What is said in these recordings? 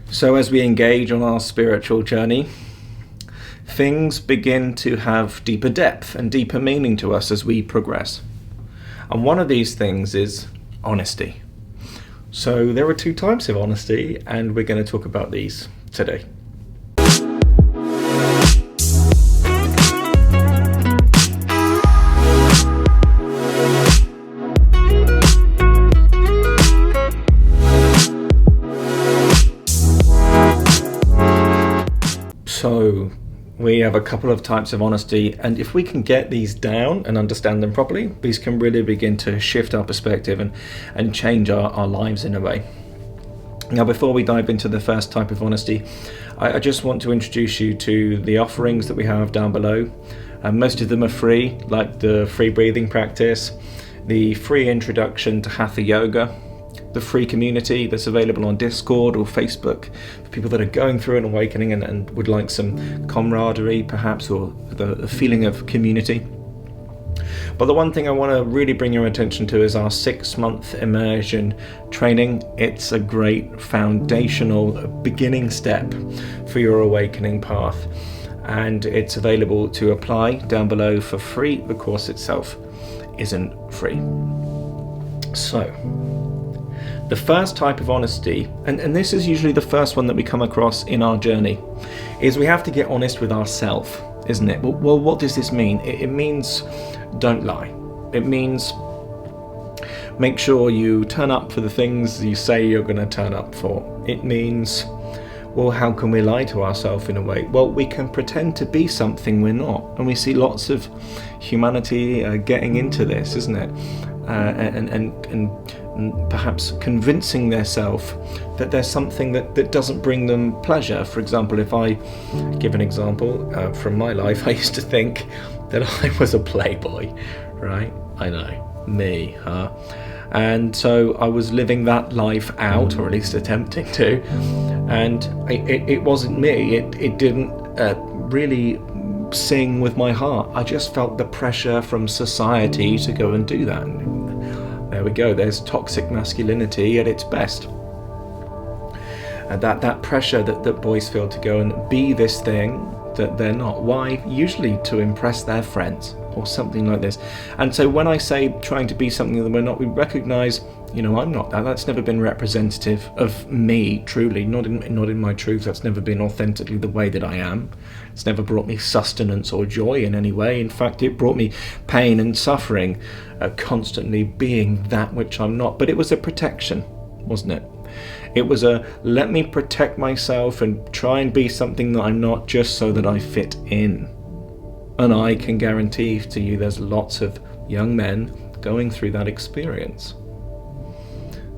So as we engage on our spiritual journey, things begin to have deeper depth and deeper meaning to us as we progress. And one of these things is honesty. So there are two types of honesty, and we're going to talk about these today. So we have a couple of types of honesty, and if we can get these down and understand them properly, these can really begin to shift our perspective and change our lives in a way. Now, before we dive into the first type of honesty, I just want to introduce you to the offerings that we have down below. Most of them are free, like the free breathing practice, the free introduction to Hatha Yoga, the free community that's available on Discord or Facebook for people that are going through an awakening and would like some camaraderie perhaps, or the feeling of community. But the one thing I want to really bring your attention to is our 6-month immersion training. It's a great foundational beginning step for your awakening path, and it's available to apply down below for free. The course itself isn't free. So the first type of honesty, and this is usually the first one that we come across in our journey, is we have to get honest with ourselves, isn't it? Well, what does this mean? It means don't lie. It means make sure you turn up for the things you say you're going to turn up for. It means, well, how can we lie to ourselves in a way? Well, we can pretend to be something we're not, and we see lots of humanity getting into this, isn't it? And perhaps convincing themselves that there's something that doesn't bring them pleasure. For example, if I give an example from my life, I used to think that I was a playboy, right? I know, me, huh? And so I was living that life out, or at least attempting to, and it wasn't me. It didn't really sing with my heart. I just felt the pressure from society to go and do that. There we go, there's toxic masculinity at its best. And that pressure that boys feel to go and be this thing that they're not. Why? Usually to impress their friends or something like this. And so when I say trying to be something that we're not, we recognise, I'm not that. That's never been representative of me, truly. Not in my truth. That's never been authentically the way that I am. It's never brought me sustenance or joy in any way. In fact, it brought me pain and suffering, constantly being that which I'm not. But it was a protection, wasn't it? It was let me protect myself and try and be something that I'm not, just so that I fit in. And I can guarantee to you there's lots of young men going through that experience.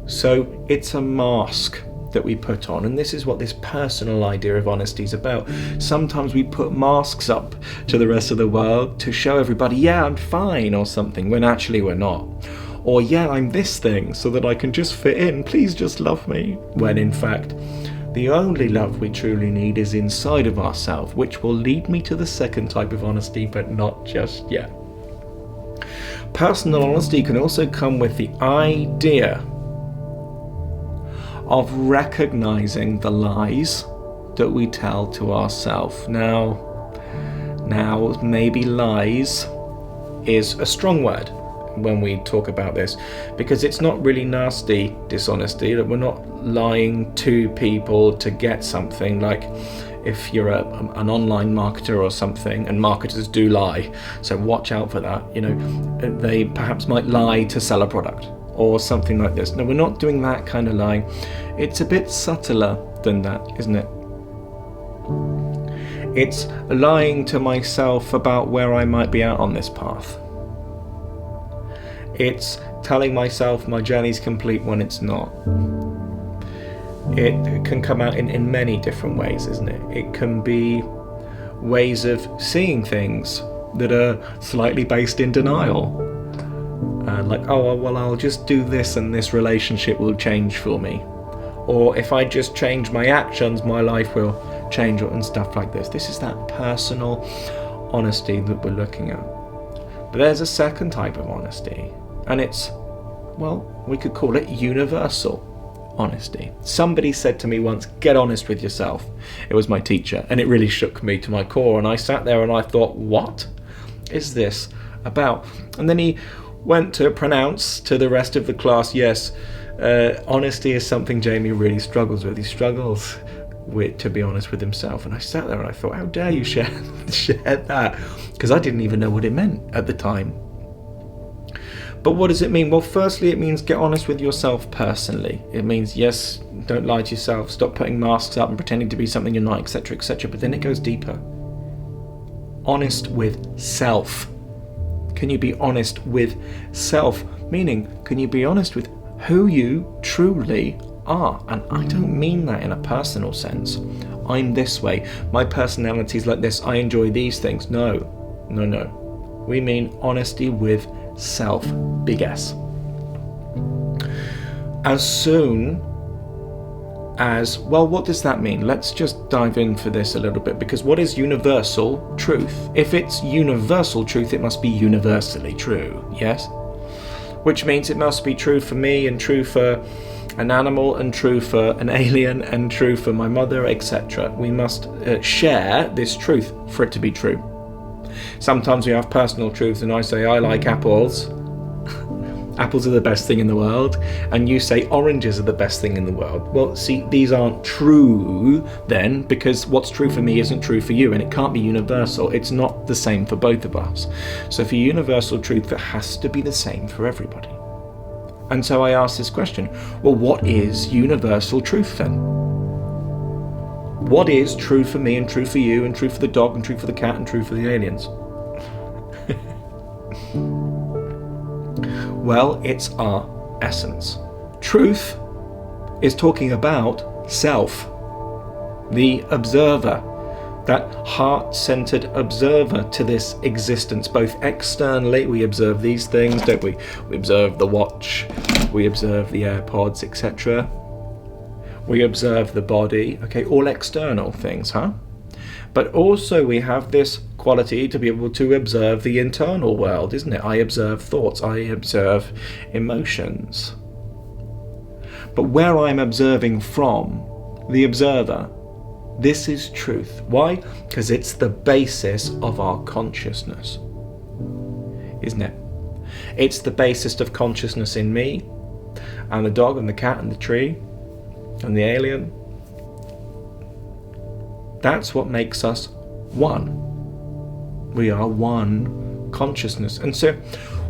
So it's a mask that we put on, and this is what this personal idea of honesty is about. Sometimes we put masks up to the rest of the world to show everybody, yeah, I'm fine or something, when actually we're not. Or, yeah, I'm this thing so that I can just fit in, please just love me. When in fact, the only love we truly need is inside of ourselves, which will lead me to the second type of honesty, but not just yet. Personal honesty can also come with the idea of recognizing the lies that we tell to ourselves. Now, maybe lies is a strong word when we talk about this, because it's not really nasty dishonesty, that we're not lying to people to get something. Like if you're an online marketer or something, and marketers do lie, so watch out for that. They perhaps might lie to sell a product or something like this. No, we're not doing that kind of lying. It's a bit subtler than that, isn't it? It's lying to myself about where I might be at on this path. It's telling myself my journey's complete when it's not. It can come out in many different ways, isn't it? It can be ways of seeing things that are slightly based in denial. Like, oh, well, I'll just do this and this relationship will change for me. Or if I just change my actions, my life will change, and stuff like this. This is that personal honesty that we're looking at. But there's a second type of honesty, and it's, well, we could call it universal. honesty. Somebody said to me once, get honest with yourself. It was my teacher, and it really shook me to my core, and I sat there and I thought, what is this about? And then he went to pronounce to the rest of the class, yes, honesty is something Jamie really struggles with. He struggles with, to be honest with himself. And I sat there and I thought, how dare you share that? Because I didn't even know what it meant at the time. But what does it mean? Well, firstly, it means get honest with yourself personally. It means, yes, don't lie to yourself, stop putting masks up and pretending to be something you're not, etc., etc. But then it goes deeper. Honest with self. Can you be honest with self? Meaning, can you be honest with who you truly are? And I don't mean that in a personal sense. I'm this way. My personality's like this. I enjoy these things. No. We mean honesty with self. Big S. As soon as, well, what does that mean? Let's just dive in for this a little bit, because what is universal truth? If it's universal truth, it must be universally true, yes? Which means it must be true for me and true for an animal and true for an alien and true for my mother, etc. We must share this truth for it to be true. Sometimes we have personal truths and I say I like apples. Apples are the best thing in the world, and you say oranges are the best thing in the world. Well, see, these aren't true then, because what's true for me isn't true for you, and it can't be universal. It's not the same for both of us. So for universal truth, it has to be the same for everybody. And so I ask this question, well, what is universal truth then? What is true for me and true for you and true for the dog and true for the cat and true for the aliens? Well, it's our essence. Truth is talking about self, the observer, that heart-centered observer to this existence. Both externally, we observe these things, don't we? We observe the watch, we observe the AirPods, etc. We observe the body, okay, all external things, huh? But also we have this quality to be able to observe the internal world, isn't it? I observe thoughts, I observe emotions. But where I'm observing from, the observer, this is truth. Why? Because it's the basis of our consciousness, isn't it? It's the basis of consciousness in me, and the dog, and the cat, and the tree, and the alien. That's what makes us one. We are one consciousness. And so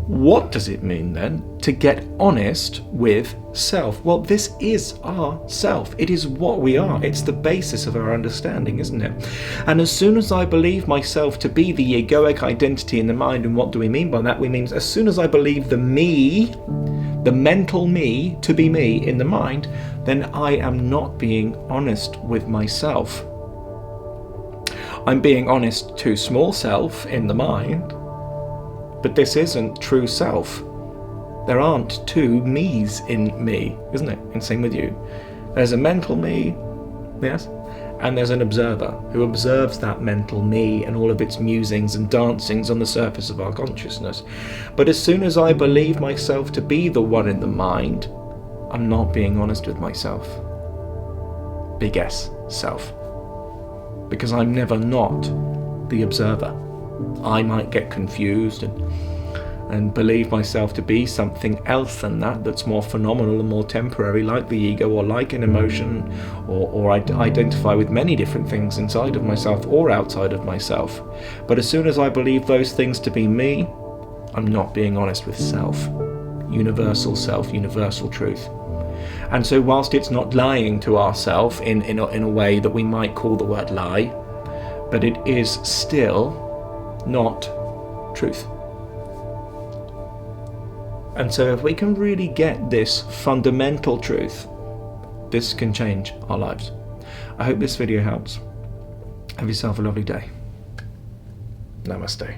what does it mean then to get honest with self? Well, this is our self. It is what we are. It's the basis of our understanding, isn't it? And as soon as I believe myself to be the egoic identity in the mind, and what do we mean by that? We mean as soon as I believe the me, the mental me, to be me in the mind, then I am not being honest with myself. I'm being honest to small self in the mind, but this isn't true self. There aren't two me's in me, isn't it? And same with you. There's a mental me, yes, and there's an observer who observes that mental me and all of its musings and dancings on the surface of our consciousness. But as soon as I believe myself to be the one in the mind, I'm not being honest with myself. Big S, self. Because I'm never not the observer. I might get confused and believe myself to be something else than that, that's more phenomenal and more temporary, like the ego or like an emotion, or I identify with many different things inside of myself or outside of myself. But as soon as I believe those things to be me, I'm not being honest with self, universal truth. And so whilst it's not lying to ourself in a way that we might call the word lie, but it is still not truth. And so if we can really get this fundamental truth, this can change our lives. I hope this video helps. Have yourself a lovely day. Namaste.